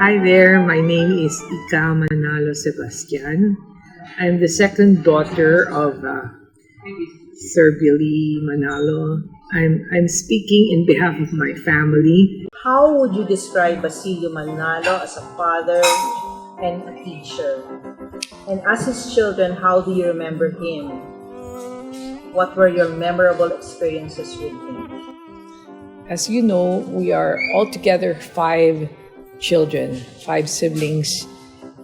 Hi there, my name is Ika Manalo Sebastian. I'm the second daughter of Sir Billy Manalo. I'm speaking in behalf of my family. How would you describe Basilio Manalo as a father and a teacher? And as his children, how do you remember him? What were your memorable experiences with him? As you know, we are altogether five children, five siblings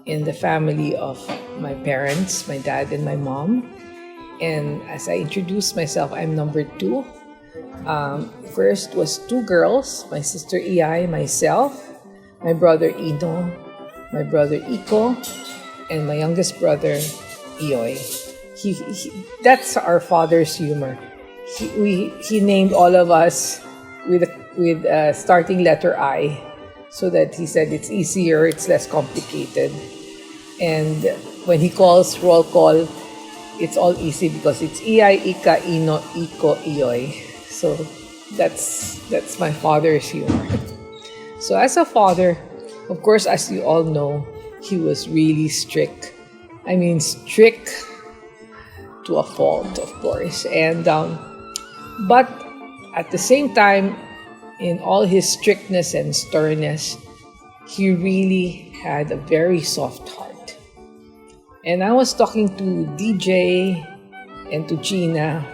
in the family of my parents, my dad and my mom. And as I introduced myself, I'm number two. First was two girls, my sister Iai, myself, my brother Ino, my brother Iko, and my youngest brother Ioy. That's our father's humor. He named all of us with a starting letter I, so that he said it's easier, it's less complicated. And when he calls roll call, it's all easy because it's Iai, Ika, Ino, Iko, Ioy. So that's my father's humor. So as a father, of course, as you all know, he was really strict. I mean, strict to a fault, of course. And but at the same time, in all his strictness and sternness, he really had a very soft heart. And I was talking to DJ and to Gina,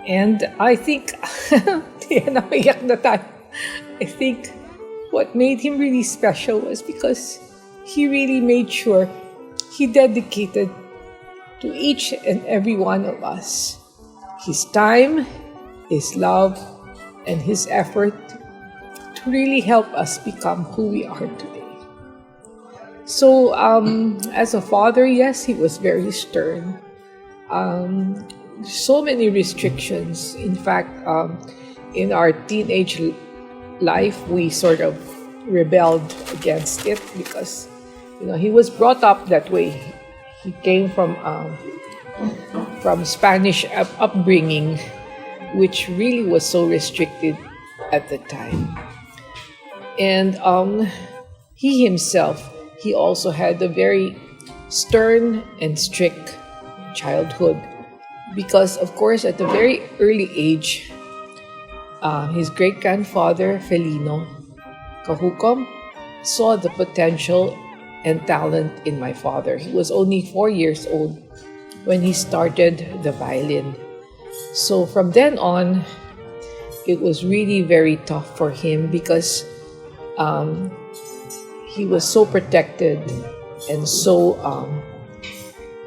and I think, I think what made him really special was because he really made sure he dedicated to each and every one of us his time, his love, and his effort to really help us become who we are today. So, as a father, yes, he was very stern. So many restrictions. In fact, in our teenage life, we sort of rebelled against it because, he was brought up that way. He came from Spanish upbringing, which really was so restricted at the time. And he himself, he also had a very stern and strict childhood because, of course, at a very early age, his great-grandfather, Felino Cajucom, saw the potential and talent in my father. He was only 4 years old when he started the violin. So from then on, it was really very tough for him because he was so protected and so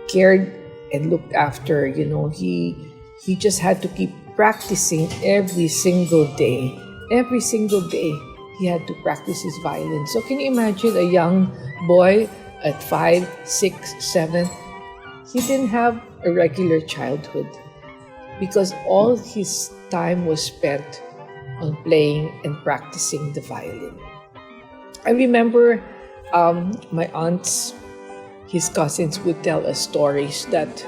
cared and looked after. He just had to keep practicing every single day. Every single day, he had to practice his violin. So can you imagine a young boy at 5, 6, 7? He didn't have a regular childhood because all his time was spent on playing and practicing the violin. I remember my aunts, his cousins, would tell us stories that,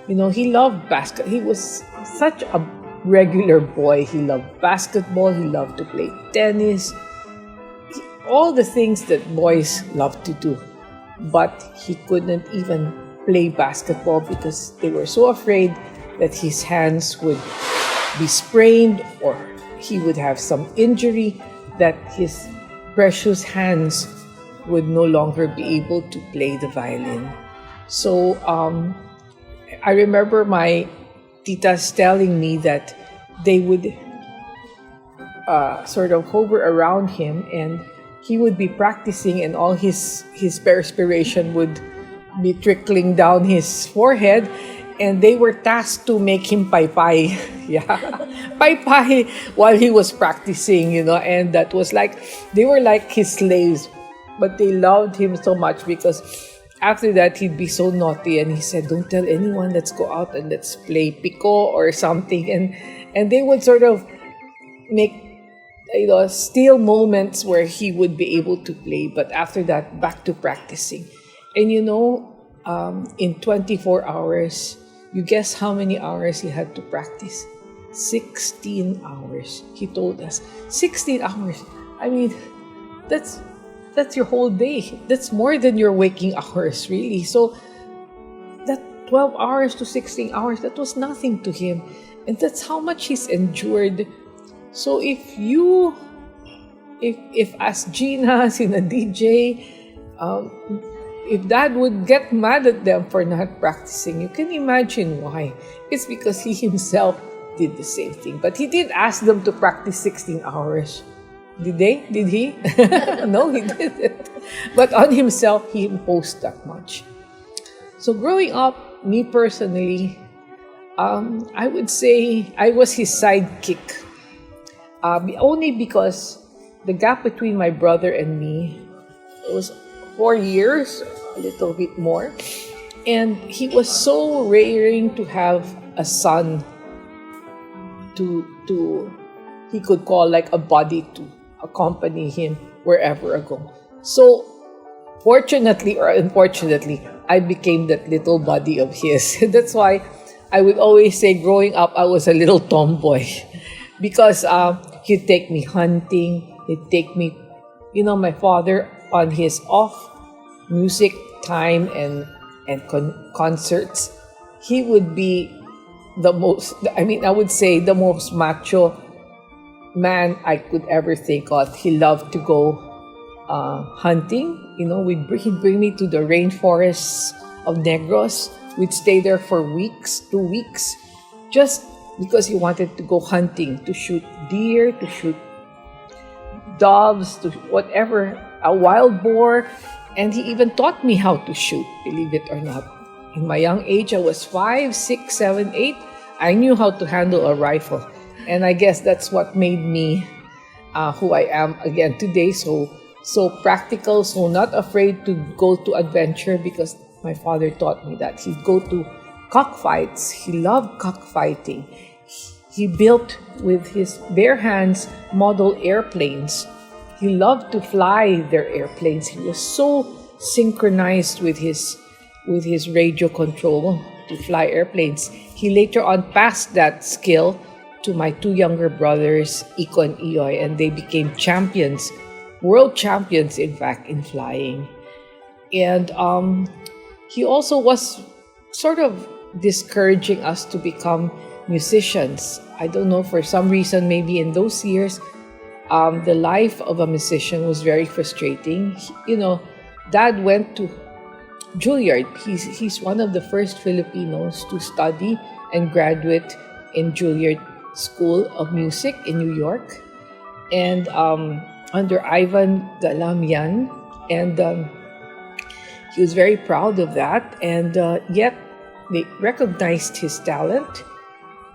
he loved basketball. He was such a regular boy. He loved basketball. He loved to play tennis. All the things that boys love to do. But he couldn't even play basketball because they were so afraid that his hands would be sprained or he would have some injury that his precious hands would no longer be able to play the violin. So I remember my titas telling me that they would sort of hover around him and he would be practicing and all his perspiration would be trickling down his forehead, and they were tasked to make him paypay. Yeah, paypay while he was practicing, and that was like, they were like his slaves, but they loved him so much because after that he'd be so naughty and he said, don't tell anyone, let's go out and let's play pico or something, and they would sort of make steal moments where he would be able to play, but after that back to practicing. And in 24 hours, you guess how many hours he had to practice? 16 hours, he told us. 16 hours. I mean, that's that's your whole day. That's more than your waking hours, really. So that 12 hours to 16 hours, that was nothing to him. And that's how much he's endured. So if as Gina, sina DJ, if dad would get mad at them for not practicing, you can imagine why. It's because he himself did the same thing. But he did ask them to practice 16 hours. Did they? Did he? No, he didn't. But on himself, he imposed that much. So growing up, me personally, I would say I was his sidekick. Only because the gap between my brother and me was 4 years, a little bit more. And he was so raring to have a son to he could call like a buddy to accompany him wherever I go. So fortunately or unfortunately, I became that little buddy of his. That's why I would always say growing up, I was a little tomboy. Because he'd take me hunting, he'd take me, my father on his off music time and concerts, he would be I would say the most macho man I could ever think of. He loved to go hunting. He'd bring me to the rainforests of Negros. We'd stay there for weeks, 2 weeks, just because he wanted to go hunting, to shoot deer, to shoot doves, to whatever, a wild boar. And he even taught me how to shoot, believe it or not. In my young age, I was 5, 6, 7, 8. I knew how to handle a rifle. And I guess that's what made me who I am again today. So practical, so not afraid to go to adventure, because my father taught me that. He'd go to cockfights. He loved cockfighting. He built with his bare hands model airplanes. He loved to fly their airplanes. He was so synchronized with his radio control to fly airplanes. He later on passed that skill to my 2 younger brothers, Iko and Ioy, and they became champions, world champions, in fact, in flying. And he also was sort of discouraging us to become musicians. I don't know, for some reason, maybe in those years, the life of a musician was very frustrating. Dad went to Juilliard. He's one of the first Filipinos to study and graduate in Juilliard School of Music in New York, and under Ivan Galamian, and he was very proud of that. And yet they recognized his talent.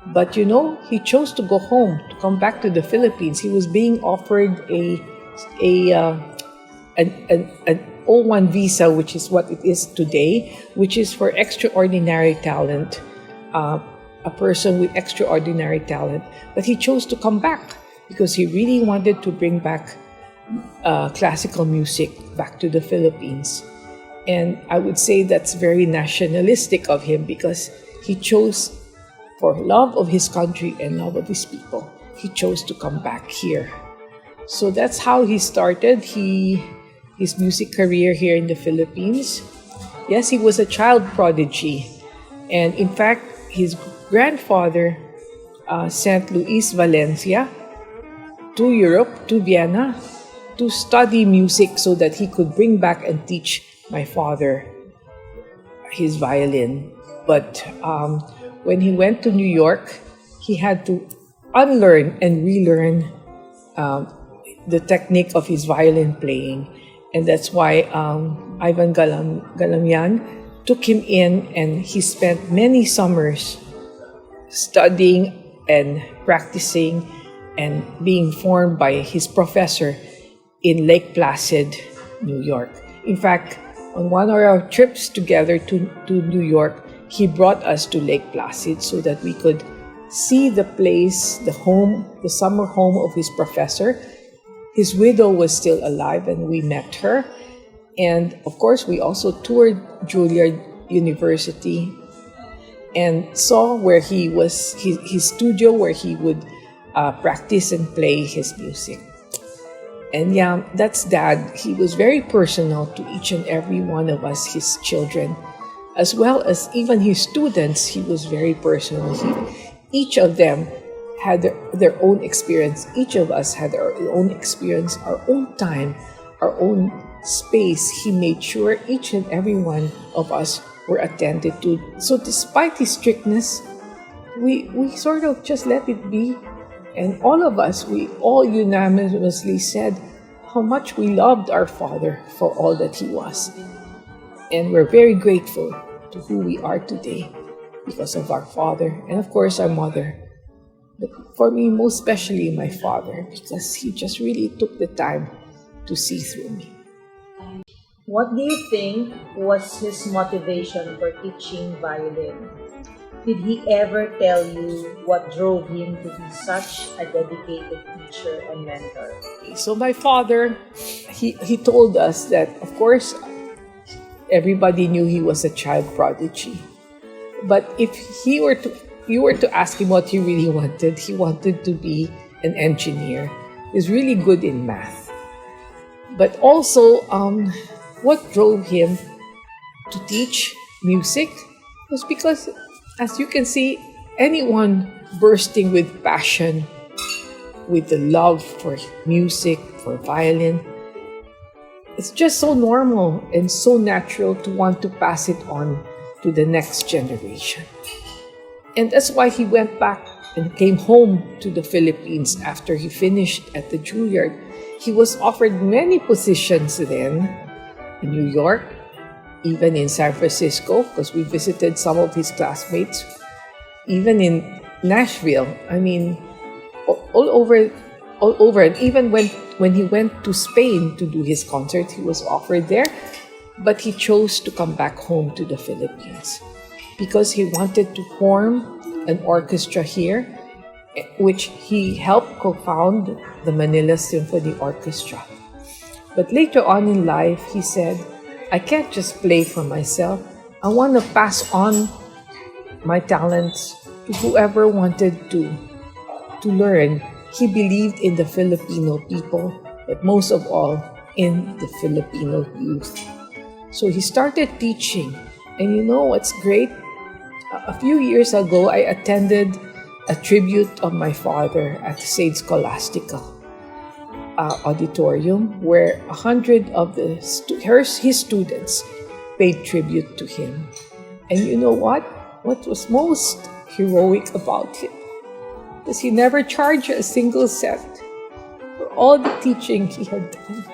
But he chose to go home, to come back to the Philippines. He was being offered an O1 visa, which is what it is today, which is for extraordinary talent, a person with extraordinary talent. But he chose to come back because he really wanted to bring back classical music back to the Philippines. And I would say that's very nationalistic of him, because he chose, for love of his country and love of his people, he chose to come back here. So that's how he started his music career here in the Philippines. Yes, he was a child prodigy. And in fact, his grandfather sent Luis Valencia to Europe, to Vienna, to study music so that he could bring back and teach my father his violin. But when he went to New York, he had to unlearn and relearn the technique of his violin playing. And that's why Ivan Galamian took him in, and he spent many summers studying and practicing and being formed by his professor in Lake Placid, New York. In fact, on one of our trips together to New York, he brought us to Lake Placid so that we could see the place, the home, the summer home of his professor. His widow was still alive, and we met her. And of course, we also toured Juilliard University and saw where he was, his studio, where he would practice and play his music. And yeah, that's Dad. He was very personal to each and every one of us, his children, as well as even his students. He was very personal. Each of them had their own experience. Each of us had our own experience, our own time, our own space. He made sure each and every one of us were attended to. So despite his strictness, we sort of just let it be. And all of us, we all unanimously said how much we loved our father for all that he was. And we're very grateful to who we are today because of our father and of course our mother. But for me, most especially my father, because he just really took the time to see through me. What do you think was his motivation for teaching violin? Did he ever tell you what drove him to be such a dedicated teacher and mentor? So my father, he told us that, of course, everybody knew he was a child prodigy. But if you were to ask him what he really wanted, he wanted to be an engineer. He's really good in math. But also, what drove him to teach music was because, as you can see, anyone bursting with passion, with the love for music, for violin, it's just so normal and so natural to want to pass it on to the next generation. And that's why he went back and came home to the Philippines after he finished at the Juilliard. He was offered many positions then in New York, even in San Francisco, because we visited some of his classmates, even in Nashville. I mean, all over. And even when he went to Spain to do his concert, he was offered there, but he chose to come back home to the Philippines because he wanted to form an orchestra here, which he helped co-found the Manila Symphony Orchestra. But later on in life, he said, I can't just play for myself. I want to pass on my talents to whoever wanted to learn. He believed in the Filipino people, but most of all, in the Filipino youth. So he started teaching. And you know what's great? A few years ago, I attended a tribute of my father at St. Scholastica auditorium, where 100 of his students paid tribute to him. And you know what? What was most heroic about him was he never charged a single cent for all the teaching he had done.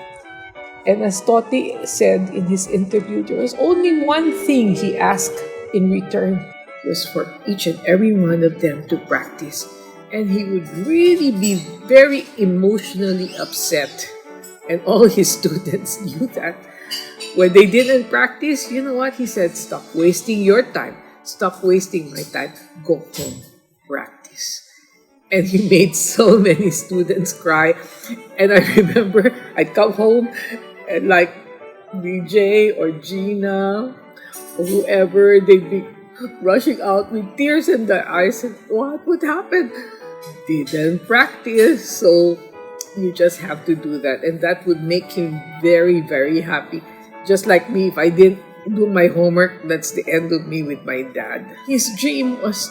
And as Totti said in his interview, there was only one thing he asked in return, was for each and every one of them to practice. And he would really be very emotionally upset. And all his students knew that. When they didn't practice, you know what? He said, stop wasting your time. Stop wasting my time. Go home. Practice. And he made so many students cry. And I remember I'd come home and like DJ or Gina or whoever, they'd be rushing out with tears in their eyes. And what happened? Didn't practice. So you just have to do that. And that would make him very, very happy. Just like me, if I didn't do my homework, that's the end of me with my dad. His dream was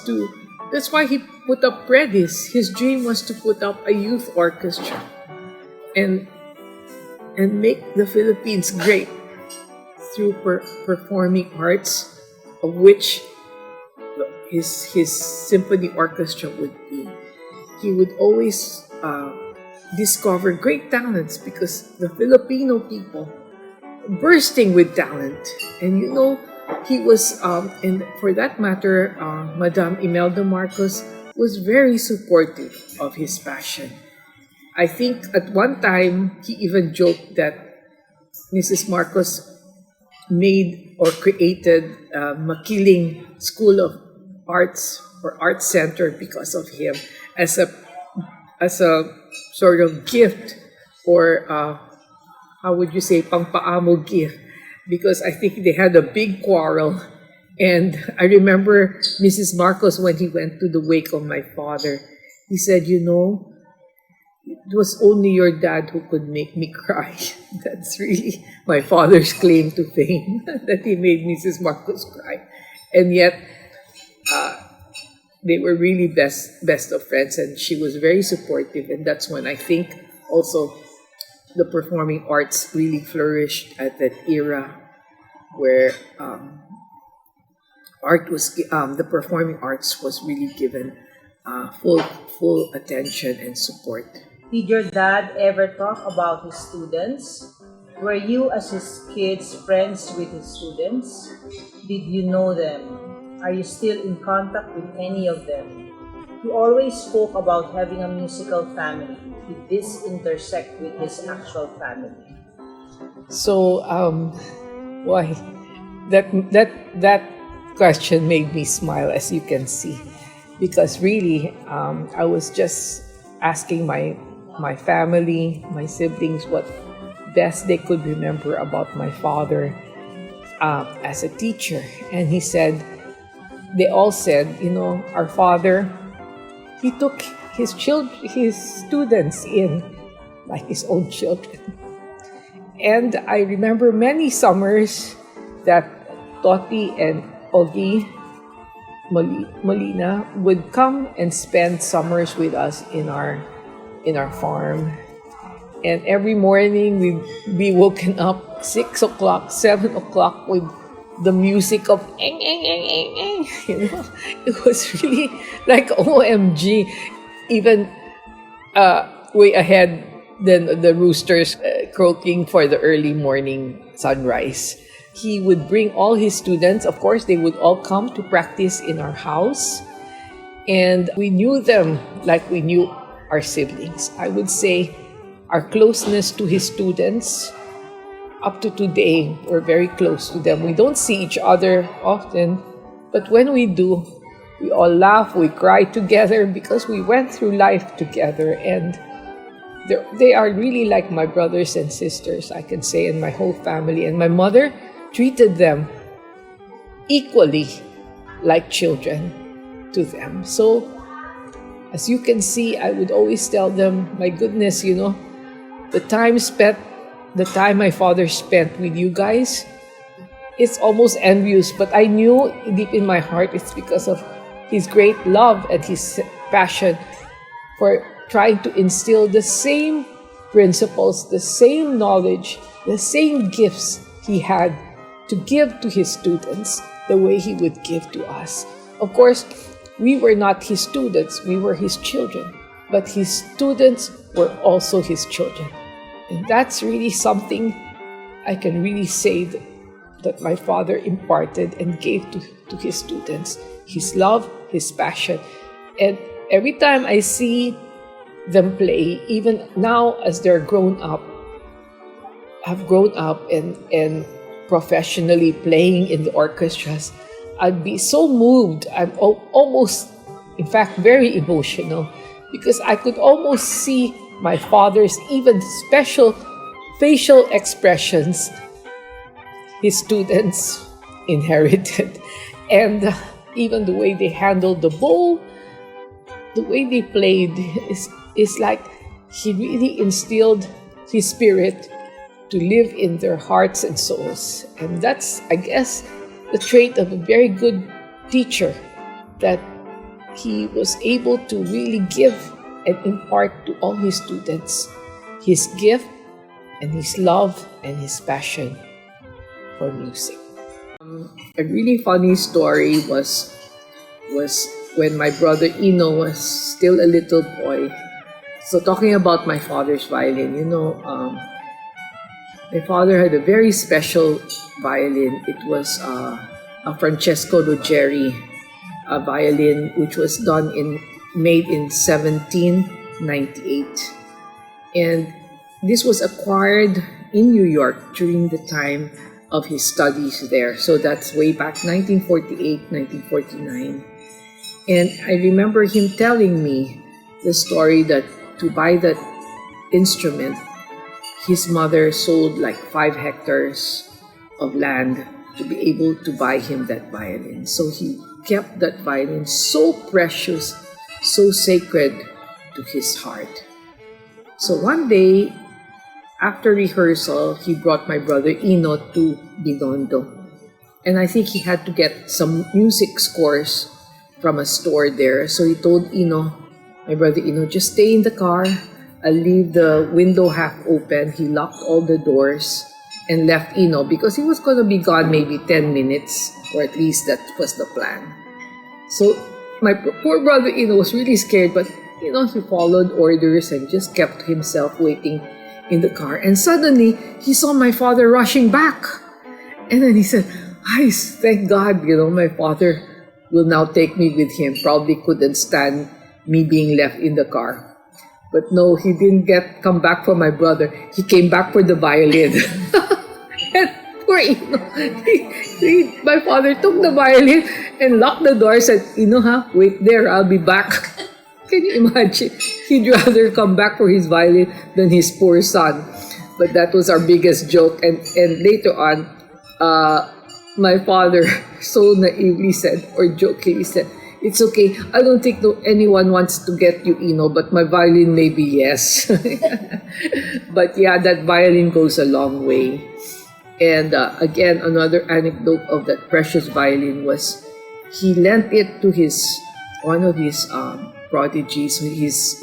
that's why he put up Predis. His dream was to put up a youth orchestra and make the Philippines great through performing arts, of which his symphony orchestra would be. He would always discover great talents because the Filipino people bursting with talent. And you know, he was, and for that matter, Madame Imelda Marcos was very supportive of his passion. I think at one time, he even joked that Mrs. Marcos made or created Makiling School of Arts or Art Center because of him as a sort of gift, or how would you say, pampaamo gift, because I think they had a big quarrel. And I remember Mrs. Marcos, when he went to the wake of my father, he said, you know, it was only your dad who could make me cry. That's really my father's claim to fame, that he made Mrs. Marcos cry. And yet, they were really best of friends, and she was very supportive. And that's when I think also the performing arts really flourished at that era, where the performing arts was really given full attention and support. Did your dad ever talk about his students? Were you, as his kids, friends with his students? Did you know them? Are you still in contact with any of them? He always spoke about having a musical family. Did this intersect with his actual family? So, why? That question made me smile, as you can see, because really, I was just asking my family, my siblings, what best they could remember about my father as a teacher, and they all said, our father, he took his students in like his own children. And I remember many summers that Toti and Ogie Molina would come and spend summers with us in our farm. And every morning we'd be woken up 6 o'clock, 7 o'clock with the music of eng, eng, eng, eng, eng. It was really like OMG, even way ahead than the roosters croaking for the early morning sunrise. He would bring all his students. Of course, they would all come to practice in our house. And we knew them like we knew our siblings. I would say our closeness to his students, up to today, we're very close to them. We don't see each other often, but when we do, we all laugh, we cry together because we went through life together. And they are really like my brothers and sisters, I can say, and my whole family. And my mother treated them equally like children to them. So, as you can see, I would always tell them, my goodness, the time my father spent with you guys, it's almost envious, but I knew deep in my heart it's because of his great love and his passion for trying to instill the same principles, the same knowledge, the same gifts he had to give to his students the way he would give to us. Of course, we were not his students, we were his children, but his students were also his children. And that's really something I can really say that my father imparted and gave to his students. His love, his passion. And every time I see them play, even now as they're have grown up and professionally playing in the orchestras, I'd be so moved. I'm almost, in fact, very emotional, because I could almost see my father's even special facial expressions his students inherited. And even the way they handled the bowl, the way they played is like he really instilled his spirit to live in their hearts and souls. And that's, I guess, the trait of a very good teacher, that he was able to really give and impart to all his students his gift and his love and his passion for music. A really funny story was when my brother Ino was still a little boy. So talking about my father's violin, my father had a very special violin. It was a Francesco Ruggeri violin, which was made in 1798. And this was acquired in New York during the time of his studies there. So that's way back 1948, 1949. And I remember him telling me the story that to buy that instrument, his mother sold like 5 hectares of land to be able to buy him that violin. So he kept that violin so precious, so sacred to his heart. So one day, after rehearsal, he brought my brother Ino to Binondo. And I think he had to get some music scores from a store there. So he told Ino, my brother Ino, just stay in the car. I'll leave the window half open. He locked all the doors and left Ino because he was going to be gone maybe 10 minutes, or at least that was the plan. So my poor brother Ino was really scared, but he followed orders and just kept himself waiting in the car. And suddenly, he saw my father rushing back. And then he said, "Ay, thank God, my father will now take me with him." Probably couldn't stand me being left in the car. But no, he didn't come back for my brother. He came back for the violin. And poor my father took the violin and locked the door, said, wait there, I'll be back. Can you imagine? He'd rather come back for his violin than his poor son. But that was our biggest joke. And later on, my father so naively said, or jokingly said, "It's okay. I don't think anyone wants to get you, but my violin maybe yes." But yeah, that violin goes a long way. And again, another anecdote of that precious violin was he lent it to one of his prodigies, his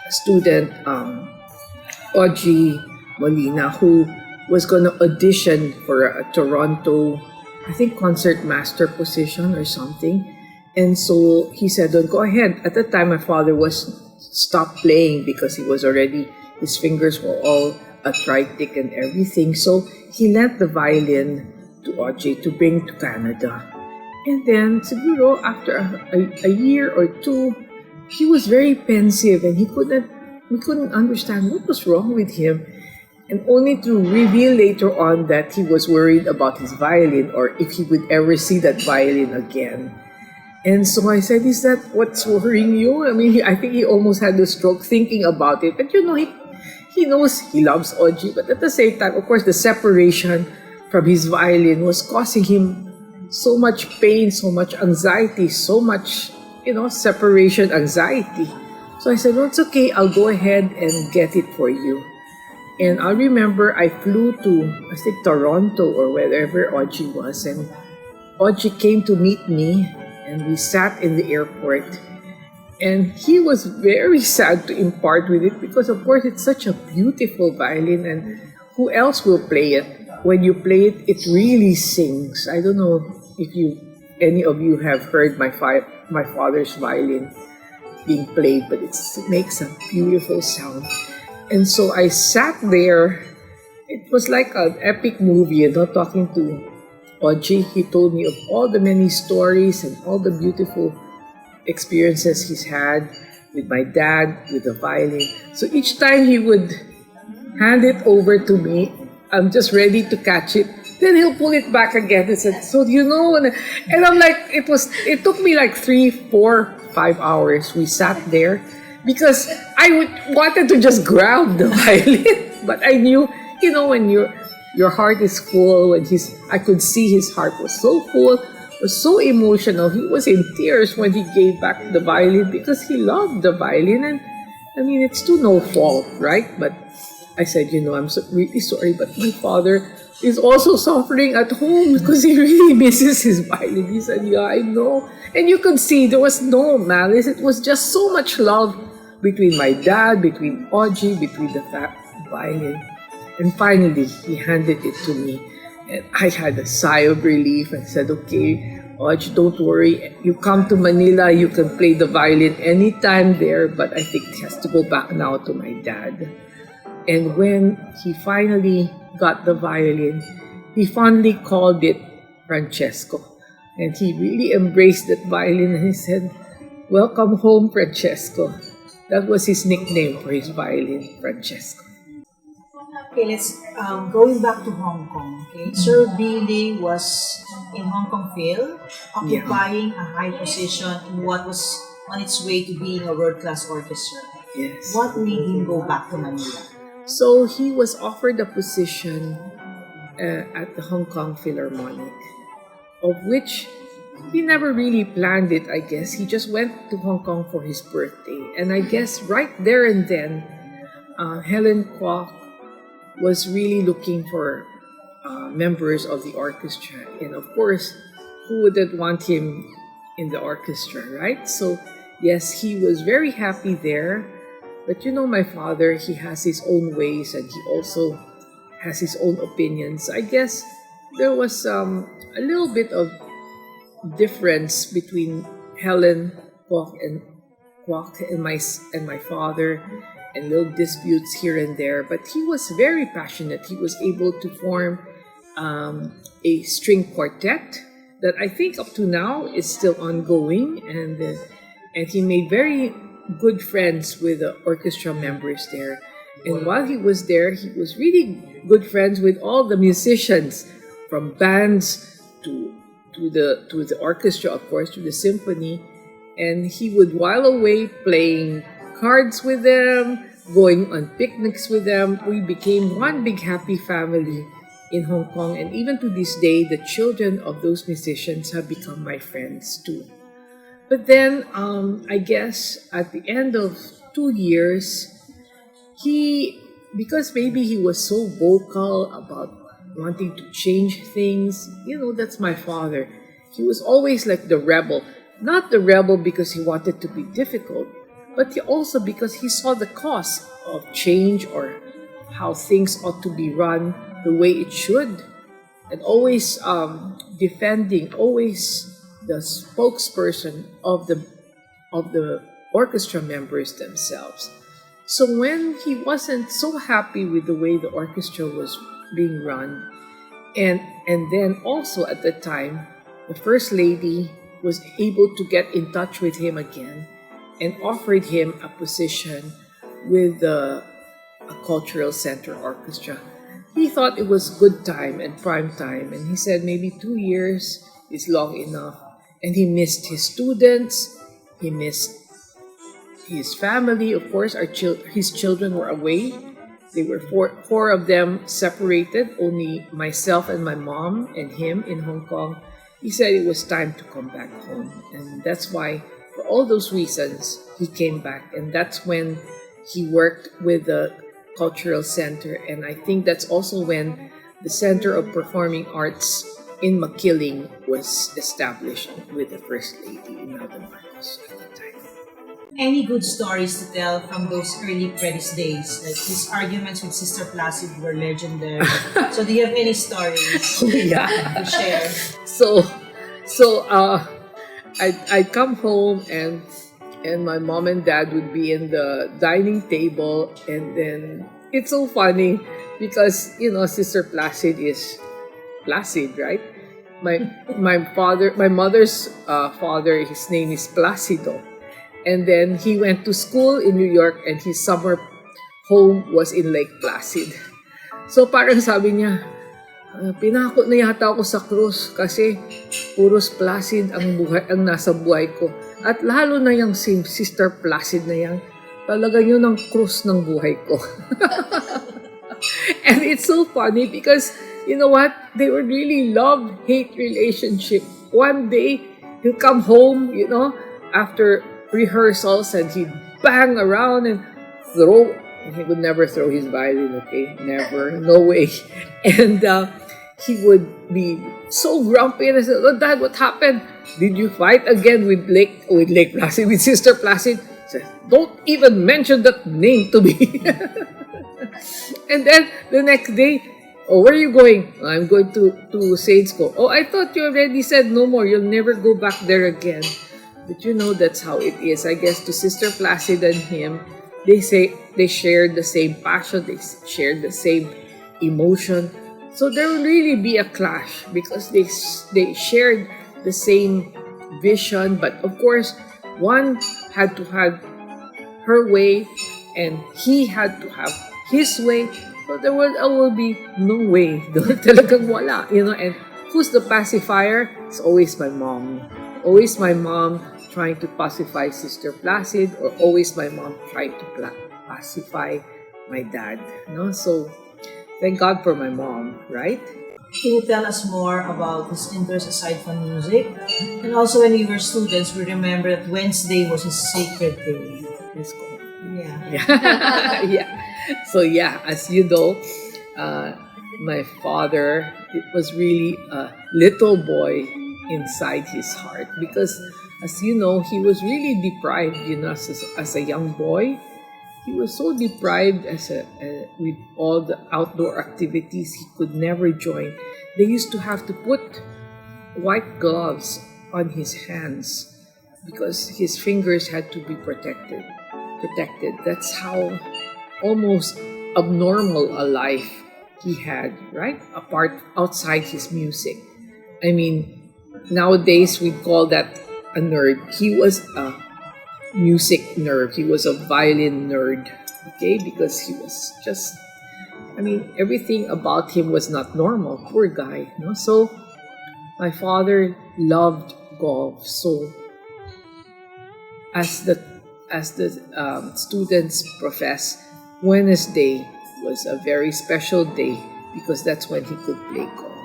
student, Audrey Molina, who was going to audition for a Toronto, I think, concertmaster position or something. And so he said, "Don't go ahead." At the time, my father was stopped playing because his fingers were all arthritic and everything. So he lent the violin to Audrey to bring to Canada. And then, siguro, after a year or two, he was very pensive and we couldn't understand what was wrong with him. And only to reveal later on that he was worried about his violin or if he would ever see that violin again. And so I said, "Is that what's worrying you?" I mean, I think he almost had a stroke thinking about it. But he knows he loves Audrey. But at the same time, of course, the separation from his violin was causing him so much pain, so much anxiety, so much, separation anxiety. So I said, "No, it's okay. I'll go ahead and get it for you." And I remember I flew to, I think, Toronto or wherever Audrey was. And Audrey came to meet me and we sat in the airport. And he was very sad to part with it because, of course, it's such a beautiful violin and who else will play it? When you play it, it really sings. I don't know if any of you have heard my father's violin being played, but it makes a beautiful sound. And so I sat there. It was like an epic movie, talking to Audrey. He told me of all the many stories and all the beautiful experiences he's had with my dad, with the violin. So each time he would hand it over to me, I'm just ready to catch it. Then he'll pull it back again and said, "So and I'm like, it took me like 3, 4, 5 hours. We sat there because I wanted to just grab the violin, but I knew, when your heart is full, I could see his heart was so full, was so emotional. He was in tears when he gave back the violin because he loved the violin. And I mean, it's to no fault, right? But I said, I'm really sorry, but my father is also suffering at home because he really misses his violin. He said, "Yeah, I know." And you could see there was no malice. It was just so much love between my dad, between Audrey, between the violin. And finally, he handed it to me. And I had a sigh of relief and said, "Okay, Audrey, don't worry. You come to Manila, you can play the violin anytime there, but I think it has to go back now to my dad." And when he finally got the violin, he fondly called it Francesco. And he really embraced that violin and he said, "Welcome home, Francesco." That was his nickname for his violin, Francesco. Okay, let's going back to Hong Kong. Okay, Sir Billy was in Hong Kong Phil, occupying a high position in what was on its way to being a world-class orchestra. Yes. What made him go back to Manila? So he was offered a position at the Hong Kong Philharmonic, of which he never really planned it, I guess. He just went to Hong Kong for his birthday. And I guess right there and then, Helen Kwok was really looking for members of the orchestra. And of course, who wouldn't want him in the orchestra, right? So, yes, he was very happy there. But my father, he has his own ways and he also has his own opinions. I guess there was a little bit of difference between Helen Kwok and my father, and little disputes here and there. But he was very passionate. He was able to form a string quartet that I think up to now is still ongoing, and he made very good friends with the orchestra members there. And while he was there, he was really good friends with all the musicians, from bands to the orchestra, of course, to the symphony. And he would while away playing cards with them, going on picnics with them. We became one big happy family in Hong Kong. And even to this day, the children of those musicians have become my friends too. But then, I guess at the end of 2 years, because maybe he was so vocal about wanting to change things, that's my father. He was always like the rebel. Not the rebel because he wanted to be difficult, but also because he saw the cost of change or how things ought to be run the way it should. And always defending, always the spokesperson of the orchestra members themselves. So when he wasn't so happy with the way the orchestra was being run, and then also at the time, the First Lady was able to get in touch with him again and offered him a position with a cultural center orchestra. He thought it was good time and prime time, and he said maybe 2 years is long enough. And he missed his students, he missed his family. Of course, his children were away. They were four of them separated, only myself and my mom and him in Hong Kong. He said it was time to come back home. And that's why, for all those reasons, he came back. And that's when he worked with the Cultural Center. And I think that's also when the Center of Performing Arts in Makiling was established with the First Lady, Imelda Marcos, at the time. Any good stories to tell from those early Predis days? Like his arguments with Sister Placid were legendary. So do you have any stories Yeah. to share? So I'd come home and my mom and dad would be in the dining table, and then it's so funny because Sister Placid is Placid, right? My mother's father, his name is Placido, and then he went to school in New York, and his summer home was in Lake Placid. So parang sabi niya, pinako na yata ako sa krus kasi puros Placid ang nasa buhay ko. At lalo na yung Sister Placid na yan, talaga yun ang krus ng buhay ko. And it's so funny because, you know what? They were really love-hate relationship. One day, he'll come home, after rehearsals, and he'd bang around and throw. And he would never throw his violin, okay? Never. No way. And he would be so grumpy, and I said, "Oh, Dad, what happened? Did you fight again with Lake Placid, with Sister Placid?" He said, "Don't even mention that name to me." And then the next day, "Oh, where are you going?" "I'm going to Saints Co." "Oh, I thought you already said no more. You'll never go back there again." But that's how it is. I guess to Sister Placid and him, they say they shared the same passion, they shared the same emotion. So there will really be a clash because they shared the same vision, but of course, one had to have her way and he had to have his way. So there will be no way. Talagang wala, and who's the pacifier? It's always my mom. Always my mom trying to pacify Sister Placid, or always my mom trying to pacify my dad. So thank God for my mom, right? Can you tell us more about his interests aside from music? And also, when we were students, we remember that Wednesday was a sacred day. Let's go. Yeah. Yeah. Yeah. So yeah, as you know, uh, my father, it was really a little boy inside his heart because, as you know, he was really deprived. As a young boy, he was so deprived with all the outdoor activities he could never join. They used to have to put white gloves on his hands because his fingers had to be protected. That's how almost abnormal a life he had, right? Apart outside his music. I mean, nowadays we call that a nerd. He was a music nerd. He was a violin nerd, okay? Because he was just, I mean, everything about him was not normal. Poor guy, no? So my father loved golf. So as the students profess, Wednesday was a very special day because that's when he could play golf.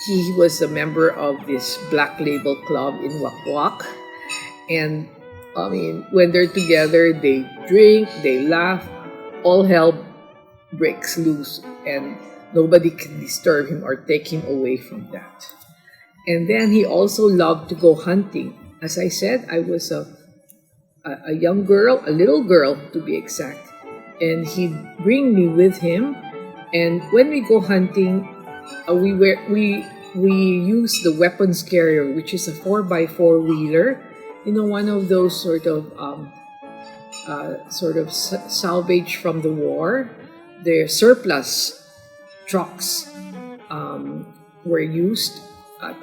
He was a member of this Black Label Club in Wakwak, and I mean, when they're together, they drink, they laugh, all hell breaks loose, and nobody can disturb him or take him away from that. And then he also loved to go hunting. As I said, I was a young girl, a little girl to be exact, and he'd bring me with him. And when we go hunting, we use the weapons carrier, which is a 4x4 wheeler. You know, one of those salvage from the war. The surplus trucks were used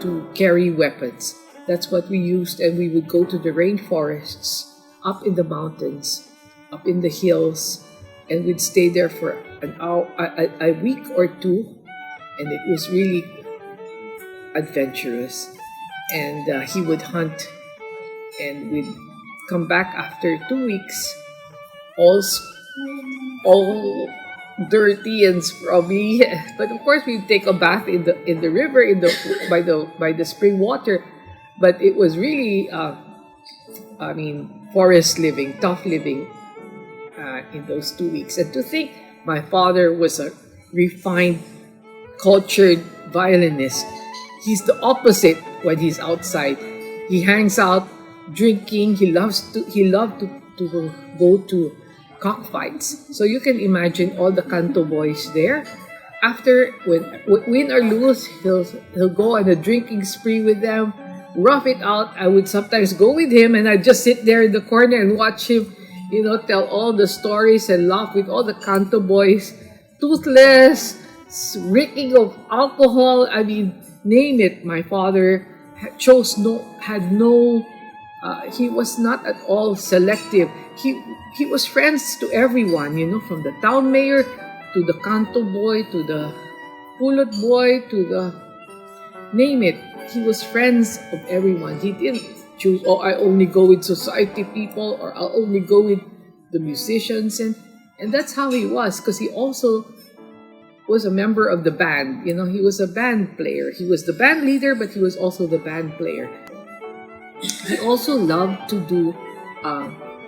to carry weapons. That's what we used, and we would go to the rainforests, up in the mountains, up in the hills, and we'd stay there for an hour, a week or two, and it was really adventurous. And he would hunt, and we'd come back after 2 weeks, all dirty and scrubby. But of course, we'd take a bath in the river, by the spring water. But it was really, forest living, tough living in those 2 weeks. And to think my father was a refined, cultured violinist. He's the opposite when he's outside. He hangs out drinking. He loved to go to cockfights. So you can imagine all the canto boys there. After, when win or lose, he'll go on a drinking spree with them, rough it out. I would sometimes go with him, and I'd just sit there in the corner and watch him, tell all the stories and laugh with all the canto boys, toothless, reeking of alcohol. I mean, name it. My father he was not at all selective. He was friends to everyone, from the town mayor to the canto boy to the pulot boy to the name it. He was friends of everyone. He didn't choose, I only go with society people, or I'll only go with the musicians. And that's how he was, because he also was a member of the band. He was a band player. He was the band leader, but he was also the band player. He also loved to do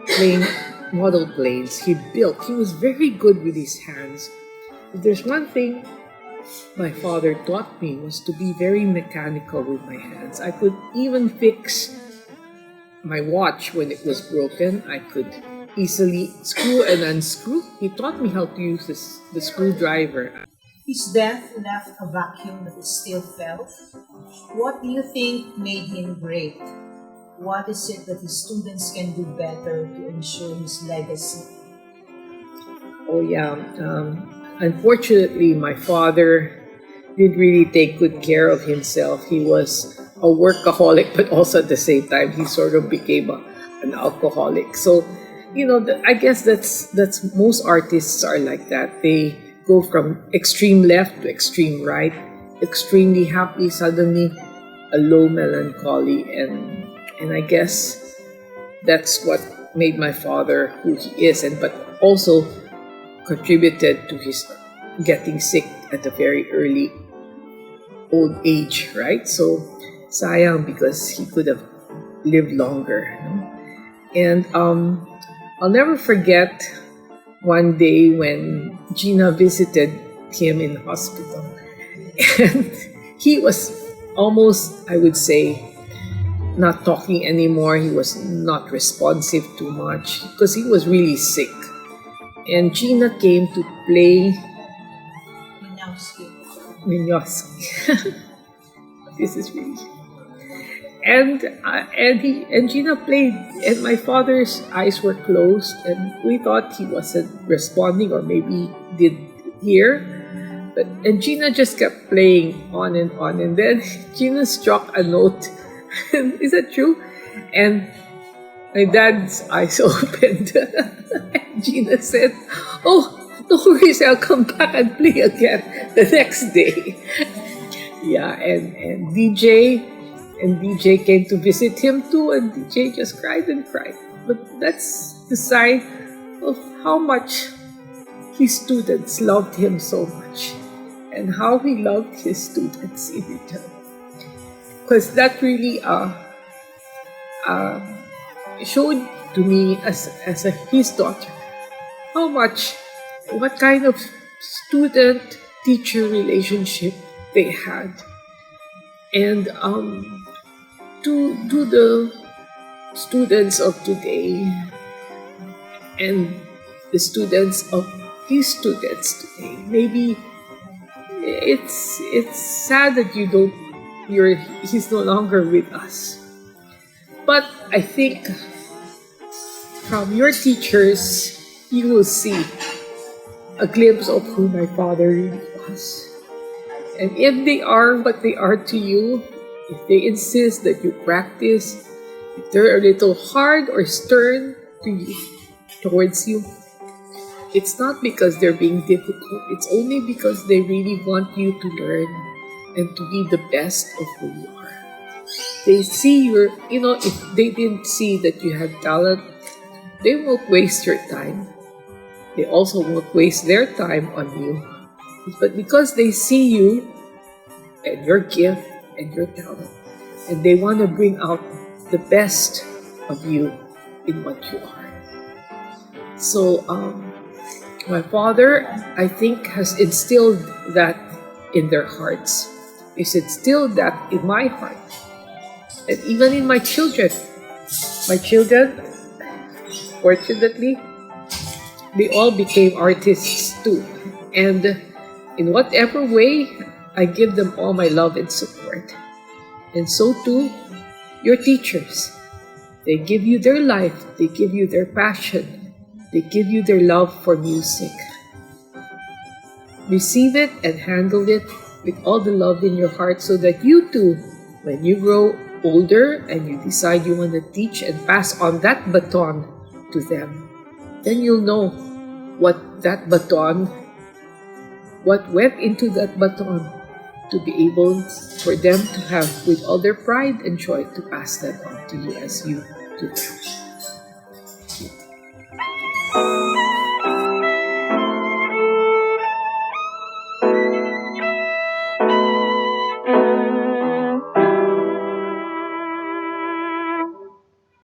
plane model planes. He was very good with his hands. If there's one thing my father taught me, was to be very mechanical with my hands. I could even fix my watch when it was broken. I could easily screw and unscrew. He taught me how to use the screwdriver. His death left a vacuum that is still felt. What do you think made him great? What is it that his students can do better to ensure his legacy? Oh yeah, unfortunately, my father didn't really take good care of himself. He was a workaholic, but also at the same time, he sort of became an alcoholic. So, I guess that's most artists are like that. They go from extreme left to extreme right, extremely happy, suddenly a low melancholy, and I guess that's what made my father who he is, but also contributed to his getting sick at a very early old age, right? So sayang, because he could have lived longer. And I'll never forget one day when Gina visited him in hospital. And he was almost, I would say, not talking anymore. He was not responsive too much because he was really sick. And Gina came to play Minyowski. This is really... And Gina played, and my father's eyes were closed, and we thought he wasn't responding, or maybe did hear. And Gina just kept playing on, and then Gina struck a note. Is that true? And my dad's eyes opened. And Gina said, "Oh, no worries, I'll come back and play again the next day." Yeah, and DJ came to visit him too, and DJ just cried and cried. But that's the sign of how much his students loved him so much, and how he loved his students in return. Because that really showed to me as his daughter what kind of student-teacher relationship they had. And to the students of today and the students of his students today, maybe it's sad that he's no longer with us. But I think from your teachers, you will see a glimpse of who my father really was. And if they are what they are to you, if they insist that you practice, if they're a little hard or stern towards you, it's not because they're being difficult. It's only because they really want you to learn and to be the best of who you are. They see if they didn't see that you have talent, they won't waste your time. They also won't waste their time on you. But because they see you and your gift and your talent, and they want to bring out the best of you in what you are. So my father, I think, has instilled that in their hearts. He's instilled that in my heart. And even in my children. My children, fortunately, they all became artists too. And in whatever way, I give them all my love and support. And so too, your teachers. They give you their life. They give you their passion. They give you their love for music. Receive it and handle it with all the love in your heart so that you too, when you grow older and you decide you want to teach and pass on that baton to them, then you'll know what went into that baton to be able for them to have with all their pride and joy to pass that on to you as you do that.